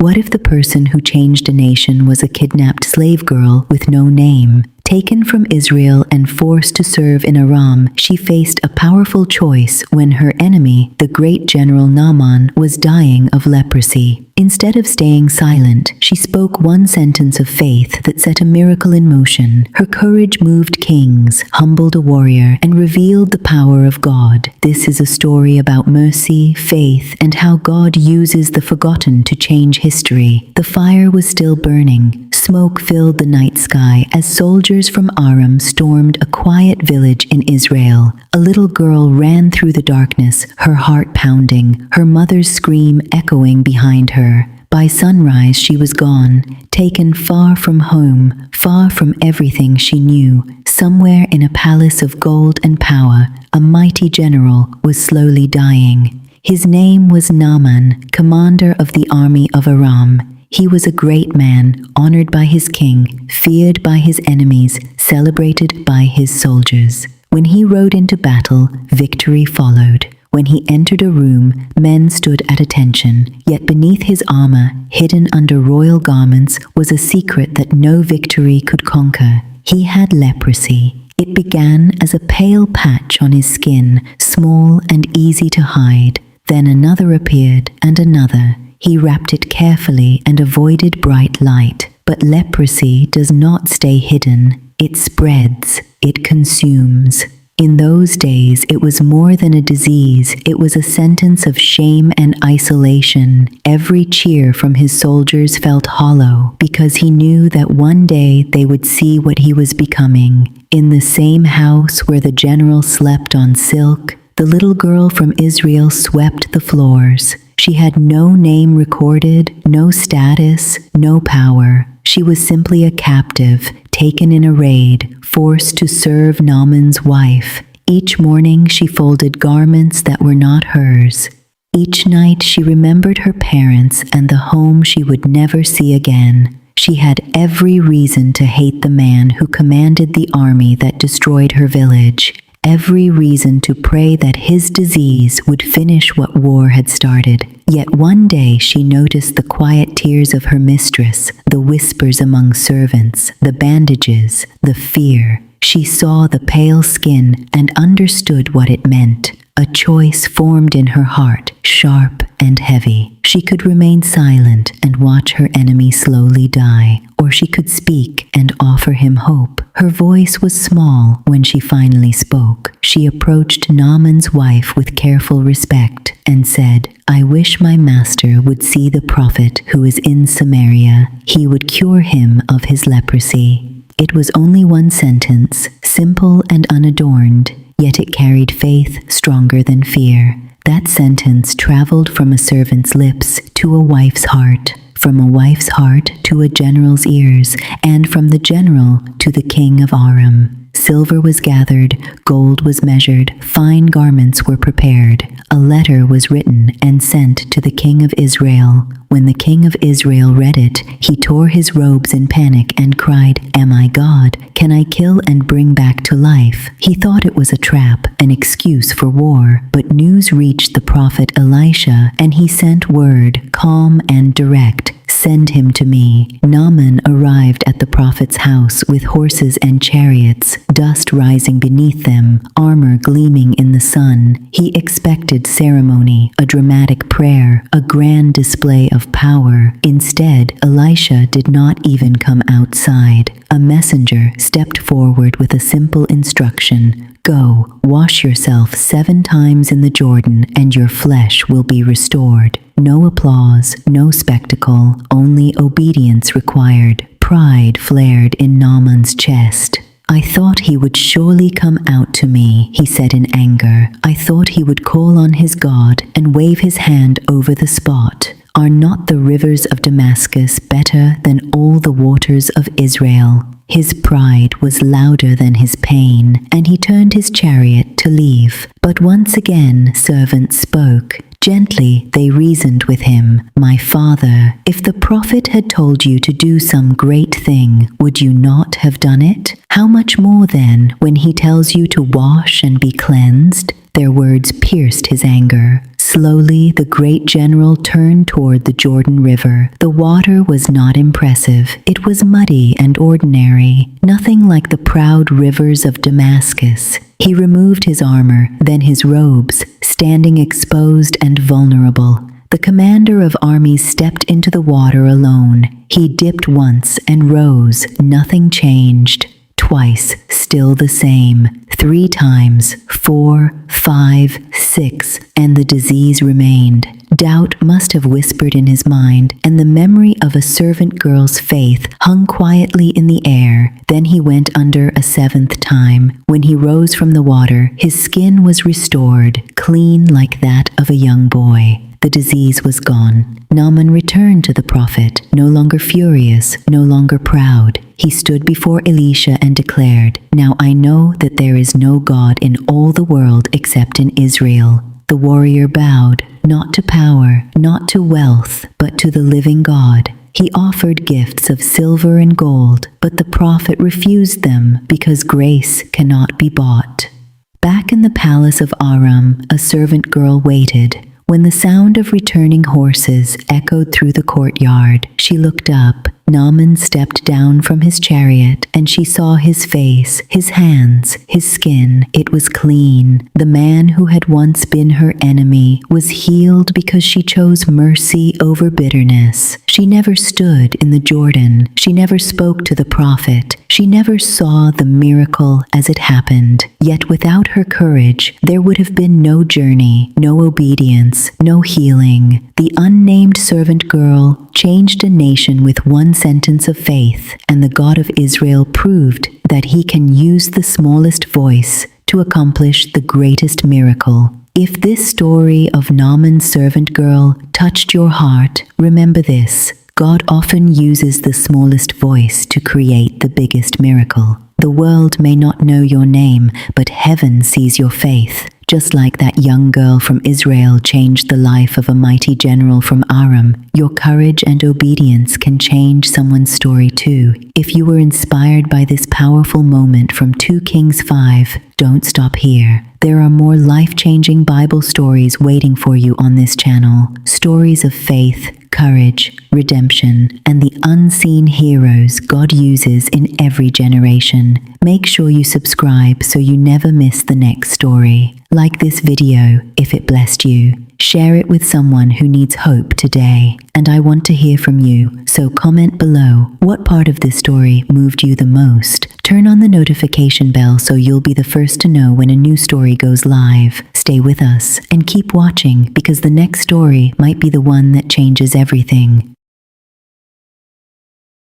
What if the person who changed a nation was a kidnapped slave girl with no name? Taken from Israel and forced to serve in Aram, she faced a powerful choice when her enemy, the great general Naaman, was dying of leprosy. Instead of staying silent, she spoke one sentence of faith that set a miracle in motion. Her courage moved kings, humbled a warrior, and revealed the power of God. This is a story about mercy, faith, and how God uses the forgotten to change history. The fire was still burning. Smoke filled the night sky as soldiers from Aram stormed a quiet village in Israel. A little girl ran through the darkness, her heart pounding, her mother's scream echoing behind her. By sunrise she was gone, taken far from home, far from everything she knew. Somewhere in a palace of gold and power, a mighty general was slowly dying. His name was Naaman, commander of the army of Aram. He was a great man, honored by his king, feared by his enemies, celebrated by his soldiers. When he rode into battle, victory followed. When he entered a room, men stood at attention. Yet beneath his armor, hidden under royal garments, was a secret that no victory could conquer. He had leprosy. It began as a pale patch on his skin, small and easy to hide. Then another appeared, and another. He wrapped it carefully and avoided bright light. But leprosy does not stay hidden. It spreads. It consumes. In those days, it was more than a disease. It was a sentence of shame and isolation. Every cheer from his soldiers felt hollow because he knew that one day they would see what he was becoming. In the same house where the general slept on silk, the little girl from Israel swept the floors. She had no name recorded, no status, no power. She was simply a captive, taken in a raid, forced to serve Naaman's wife. Each morning she folded garments that were not hers. Each night she remembered her parents and the home she would never see again. She had every reason to hate the man who commanded the army that destroyed her village. Every reason to pray that his disease would finish what war had started. Yet one day she noticed the quiet tears of her mistress, the whispers among servants, the bandages, the fear. She saw the pale skin and understood what it meant. A choice formed in her heart, sharp and heavy. She could remain silent and watch her enemy slowly die, or she could speak and offer him hope. Her voice was small when she finally spoke. She approached Naaman's wife with careful respect and said, "I wish my master would see the prophet who is in Samaria. He would cure him of his leprosy." It was only one sentence, simple and unadorned, yet it carried faith stronger than fear. That sentence traveled from a servant's lips to a wife's heart, from a wife's heart to a general's ears, and from the general to the king of Aram. Silver was gathered, gold was measured, fine garments were prepared. A letter was written and sent to the king of Israel. When the king of Israel read it, he tore his robes in panic and cried, "Am I God? Can I kill and bring back to life?" He thought it was a trap, an excuse for war. But news reached the prophet Elisha, and he sent word, calm and direct, "Send him to me." Naaman arrived at the prophet's house with horses and chariots, dust rising beneath them, armor gleaming in the sun. He expected ceremony, a dramatic prayer, a grand display of power. Instead, Elisha did not even come outside. A messenger stepped forward with a simple instruction: "Go, wash yourself 7 times in the Jordan, and your flesh will be restored." No applause, no spectacle, only obedience required. Pride flared in Naaman's chest. "I thought he would surely come out to me," he said in anger. "I thought he would call on his God and wave his hand over the spot. Are not the rivers of Damascus better than all the waters of Israel?" His pride was louder than his pain, and he turned his chariot to leave. But once again servants spoke. Gently they reasoned with him, "My father, if the prophet had told you to do some great thing, would you not have done it? How much more then when he tells you to wash and be cleansed? Their words pierced his anger. Slowly, the great general turned toward the Jordan River. The water was not impressive. It was muddy and ordinary, nothing like the proud rivers of Damascus. He removed his armor, then his robes, standing exposed and vulnerable. The commander of armies stepped into the water alone. He dipped once and rose. Nothing changed. Twice, still the same. 3 times, 4, 5, 6, and the disease remained. Doubt must have whispered in his mind, and the memory of a servant girl's faith hung quietly in the air. Then he went under a 7th time. When he rose from the water, his skin was restored, clean like that of a young boy. The disease was gone. Naaman returned to the prophet, no longer furious, no longer proud. He stood before Elisha and declared, "Now I know that there is no God in all the world except in Israel." The warrior bowed, not to power, not to wealth, but to the living God. He offered gifts of silver and gold, but the prophet refused them because grace cannot be bought. Back in the palace of Aram, a servant girl waited. When the sound of returning horses echoed through the courtyard, she looked up. Naaman stepped down from his chariot, and she saw his face, his hands, his skin. It was clean. The man who had once been her enemy was healed because she chose mercy over bitterness. She never stood in the Jordan. She never spoke to the prophet. She never saw the miracle as it happened. Yet without her courage, there would have been no journey, no obedience, no healing. The unnamed servant girl changed a nation with one sentence of faith, and the God of Israel proved that he can use the smallest voice to accomplish the greatest miracle. If this story of Naaman's servant girl touched your heart, remember this: God often uses the smallest voice to create the biggest miracle. The world may not know your name, but heaven sees your faith. Just like that young girl from Israel changed the life of a mighty general from Aram, your courage and obedience can change someone's story too. If you were inspired by this powerful moment from 2 Kings 5, don't stop here. There are more life-changing Bible stories waiting for you on this channel. Stories of faith, courage, redemption, and the unseen heroes God uses in every generation. Make sure you subscribe so you never miss the next story. Like this video if it blessed you. Share it with someone who needs hope today. And I want to hear from you, so comment below what part of this story moved you the most. Turn on the notification bell so you'll be the first to know when a new story goes live. Stay with us and keep watching because the next story might be the one that changes everything.